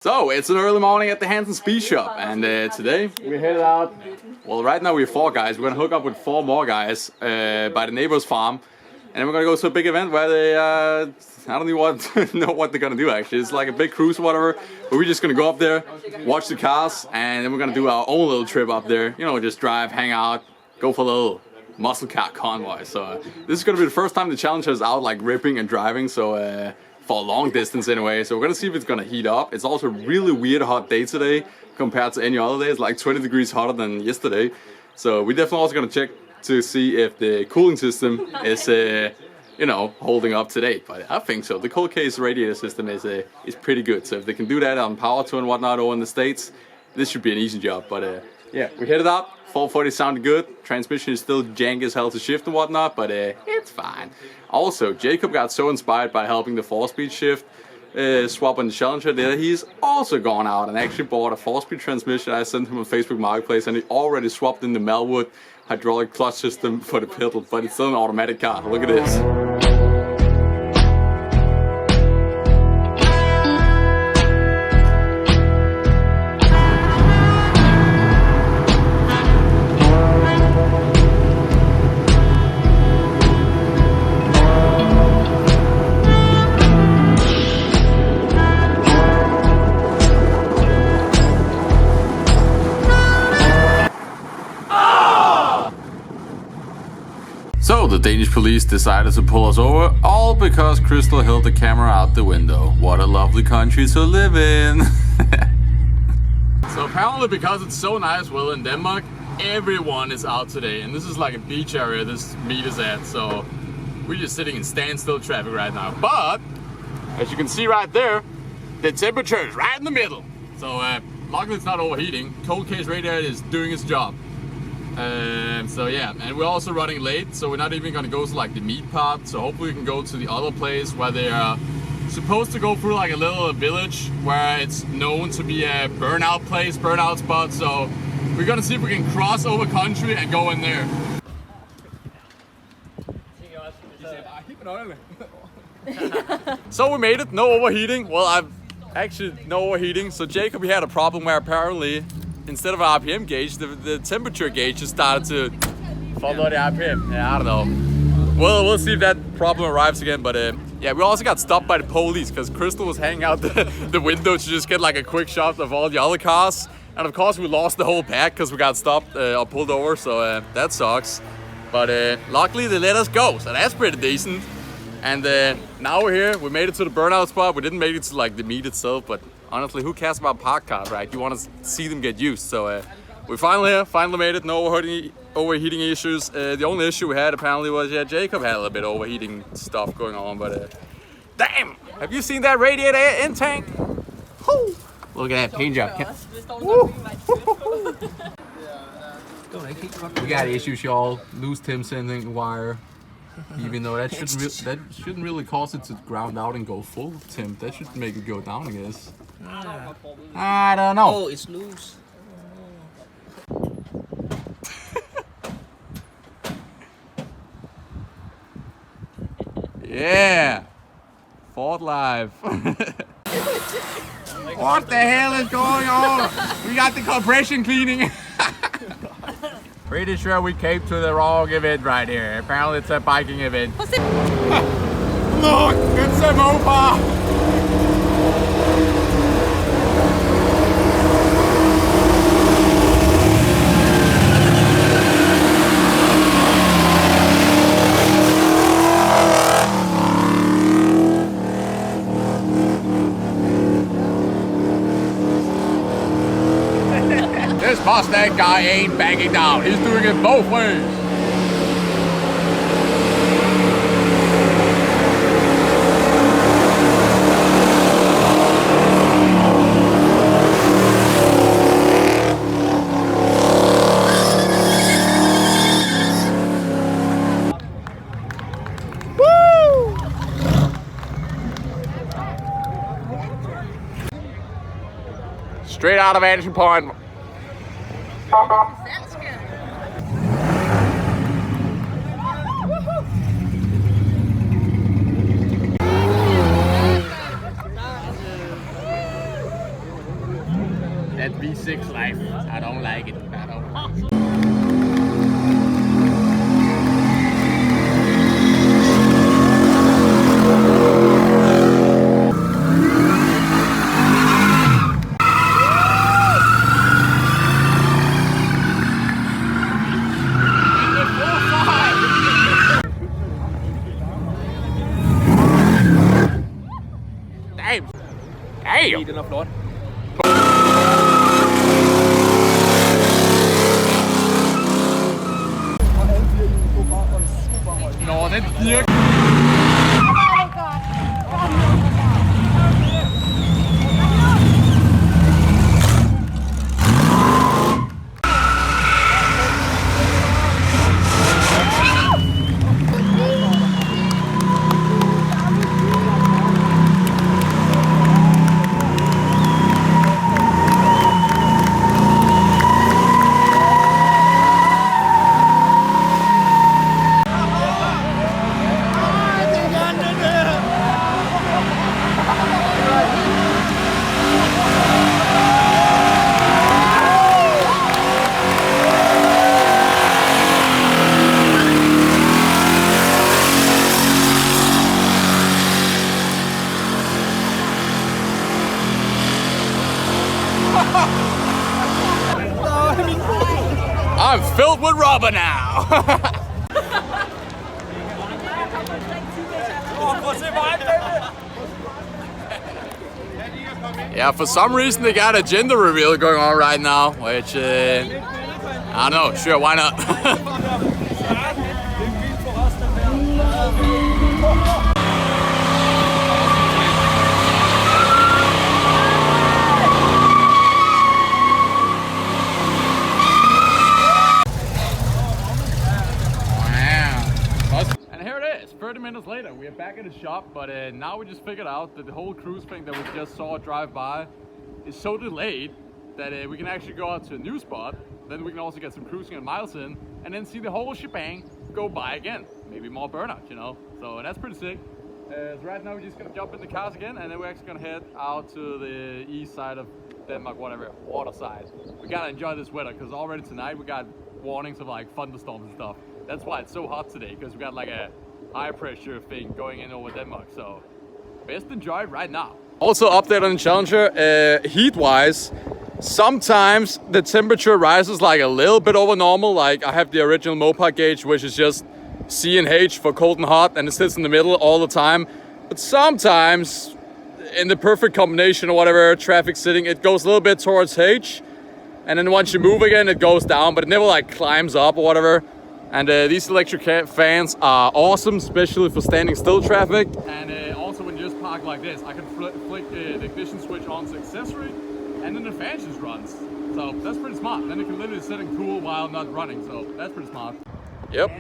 So, it's an early morning at the Hansen Speed Shop, and today we're headed out. Well, right now we're 4 guys. We're gonna hook up with 4 more guys by the neighbor's farm, and then we're gonna go to a big event where they, I don't even know what they're gonna do actually. It's like a big cruise or whatever, but we're just gonna go up there, watch the cars, and then we're gonna do our own little trip up there. You know, just drive, hang out, go for a little muscle car convoy. So this is gonna be the first time the challenge is out like ripping and driving, so for a long distance anyway, so we're gonna see if it's gonna heat up. It's also a really weird hot day today compared to any other day. It's like 20 degrees hotter than yesterday, so we're definitely also gonna check to see if the cooling system is you know, holding up today. But I think so. The coldcase radiator system is pretty good, so if they can do that on power tool and whatnot over in the States, this should be an easy job. But yeah, we headed out. 440 sounded good. Transmission is still janky as hell to shift and whatnot, but it's fine. Also, Jacob got so inspired by helping the 4-speed shift swap on the Challenger that he's also gone out and actually bought a 4-speed transmission. I sent him on Facebook Marketplace, and he already swapped in the Melwood hydraulic clutch system for the pedal, but it's still an automatic car. Look at this. So the Danish police decided to pull us over, all because Crystal held the camera out the window. What a lovely country to live in. So apparently because it's so nice weather in Denmark, everyone is out today. And this is like a beach area this meet is at, so we're just sitting in standstill traffic right now. But, as you can see right there, the temperature is right in the middle. So luckily it's not overheating. Cold case radiator is doing its job. So yeah, and we're also running late, so we're not even gonna go to like the meat part. So hopefully we can go to the other place where they are supposed to go through like a little village where it's known to be a burnout place, burnout spot. So we're gonna see if we can cross over country and go in there. So we made it, no overheating. Well, I've actually no overheating. So Jacob, he had a problem where apparently instead of an RPM gauge, the temperature gauge just started to follow the RPM. Yeah, I don't know. Well, we'll see if that problem arrives again. But yeah, we also got stopped by the police because Crystal was hanging out the window to just get like a quick shot of all the other cars. And of course we lost the whole pack because we got stopped or pulled over, so that sucks. But luckily they let us go, so that's pretty decent. And now we're here, we made it to the burnout spot. We didn't make it to like the meet itself, but honestly, who cares about parked cars, right? You want to see them get used. So we're finally here, finally made it, no overheating issues. The only issue we had apparently was, yeah, Jacob had a little bit of overheating stuff going on, but damn! Have you seen that radiator in tank? Woo. Look at that paint job. We got issues, y'all. Loose Tim sending wire. Even though that shouldn't really cause it to ground out and go full temp. That should make it go down, I guess. I don't know. Oh, it's loose. Yeah. Ford Live. What the hell is going on? We got the compression cleaning. Pretty sure we came to the wrong event right here. Apparently it's a biking event. Look, it's a mopar. This Mustang guy ain't backing down. He's doing it both ways. Woo! Straight out of Vanishing Point. That's good. That V6 life, I don't like it. I don't like it. Damn! Damn! Den er flot. Nå, den virker. I'm filled with rubber now. Yeah, for some reason they got a gender reveal going on right now, which I don't know. Sure, why not? And here it is, 30 minutes later, we are back at the shop, but now we just figured out that the whole cruise thing that we just saw drive by is so delayed that we can actually go out to a new spot, then we can also get some cruising and miles in, and then see the whole shebang go by again. Maybe more burnout, you know? So that's pretty sick. So right now we're just gonna jump in the cars again, and then we're actually gonna head out to the east side of Denmark, whatever, water side. We gotta enjoy this weather, because already tonight we got warnings of like thunderstorms and stuff. That's why it's so hot today, because we got like a high pressure thing going in over Denmark, so best enjoy it right now. Also update on the Challenger, heat wise, sometimes the temperature rises like a little bit over normal. Like I have the original mopar gauge, which is just C and H for cold and hot, and it sits in the middle all the time. But sometimes in the perfect combination or whatever, traffic sitting, it goes a little bit towards H, and then once you move again it goes down, but it never like climbs up or whatever. And these electric fans are awesome, especially for standing still traffic. And also when you just park like this, I can flick the ignition switch on to accessory, and then the fan just runs. So that's pretty smart. Then it can literally sit and cool while not running. So that's pretty smart. Yep.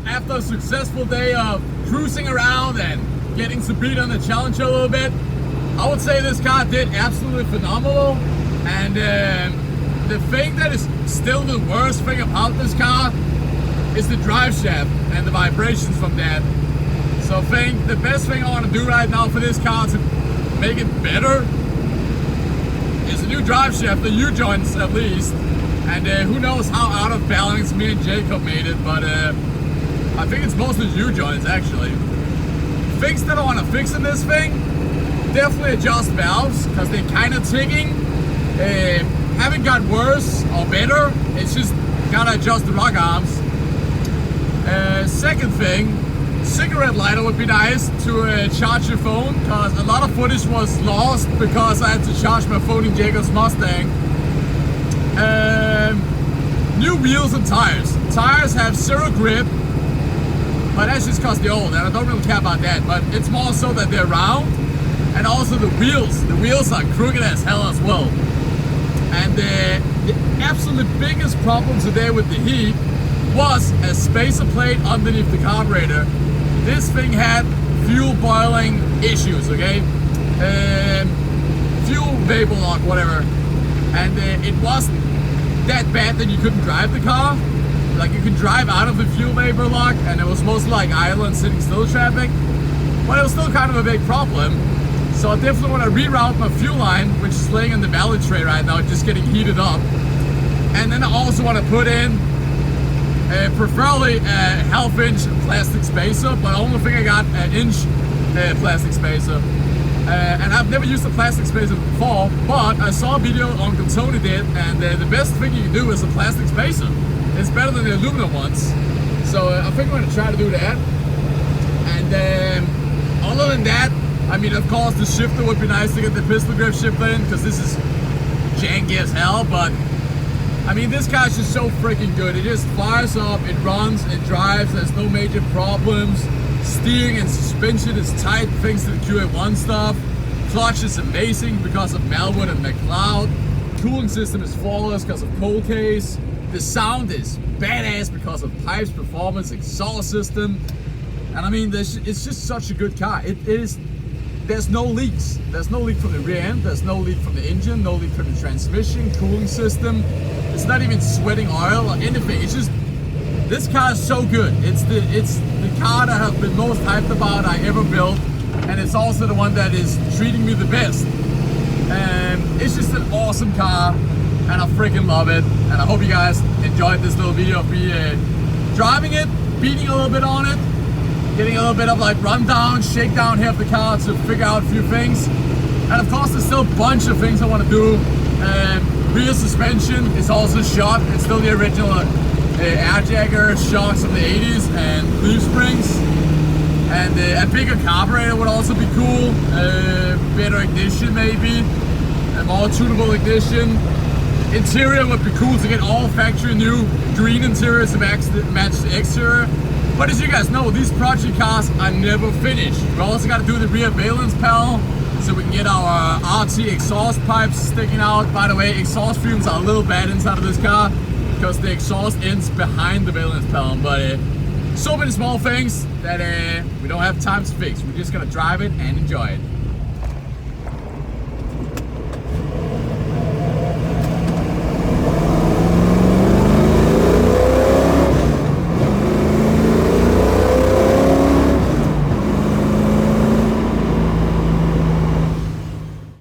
After a successful day of cruising around and getting some beat on the Challenger a little bit, I would say this car did absolutely phenomenal. And the thing that is still the worst thing about this car is the drive shaft and the vibrations from that. So I think the best thing I want to do right now for this car to make it better is a new drive shaft, the U-joints at least. And who knows how out of balance me and Jacob made it, but I think it's mostly U-joints actually. Things that I want to fix in this thing, definitely adjust valves because they're kind of ticking. Haven't got worse or better. It's just gotta adjust the rock arms. Second thing, cigarette lighter would be nice to charge your phone, because a lot of footage was lost because I had to charge my phone in Jacob's Mustang. New wheels and tires. Tires have zero grip, but that's just because they're old, and I don't really care about that. But it's more so that they're round, and also the wheels are crooked as hell as well. And the absolute biggest problem today with the heat was a spacer plate underneath the carburetor. This thing had fuel boiling issues, okay? Fuel vapor lock, whatever. And it wasn't that bad that you couldn't drive the car. Like, you could drive out of the fuel vapor lock, and it was mostly like idle and sitting still traffic. But it was still kind of a big problem. So I definitely want to reroute my fuel line, which is laying in the valet tray right now, just getting heated up. And then I also want to put in preferably a half-inch plastic spacer, but I only think I got an inch plastic spacer. And I've never used a plastic spacer before, but I saw a video Uncle Tony did, and the best thing you can do is a plastic spacer. It's better than the aluminum ones. So I think I'm going to try to do that. And other than that, I mean, of course, the shifter would be nice to get the pistol grip shifter in, because this is janky as hell, but I mean, this car's just so freaking good. It just fires up, it runs, it drives, there's no major problems. Steering and suspension is tight thanks to the QA1 stuff. Clutch is amazing because of Melwood and McLeod. Cooling system is flawless because of coldcase. The sound is badass because of pipes, performance, exhaust system. And I mean, it's just such a good car. There's no leaks. There's no leak from the rear end. There's no leak from the engine. No leak from the transmission, cooling system. It's not even sweating oil or anything. It's just, this car is so good. It's the car that I've been most hyped about I ever built, and it's also the one that is treating me the best. And it's just an awesome car, and I freaking love it. And I hope you guys enjoyed this little video of me driving it, beating a little bit on it, getting a little bit of like rundown, shakedown here of the car to figure out a few things. And of course, there's still a bunch of things I want to do. Rear suspension is also shot. It's still the original air-jagger shocks from the 80s and leaf springs. And a bigger carburetor would also be cool. Better ignition maybe. A more tunable ignition. Interior would be cool to get all factory new green interior to match the exterior. But as you guys know, these project cars are never finished. We also got to do the rear valence panel so we can get our RT exhaust pipes sticking out. By the way, exhaust fumes are a little bad inside of this car because the exhaust ends behind the valence panel. But so many small things that we don't have time to fix. We're just gonna drive it and enjoy it.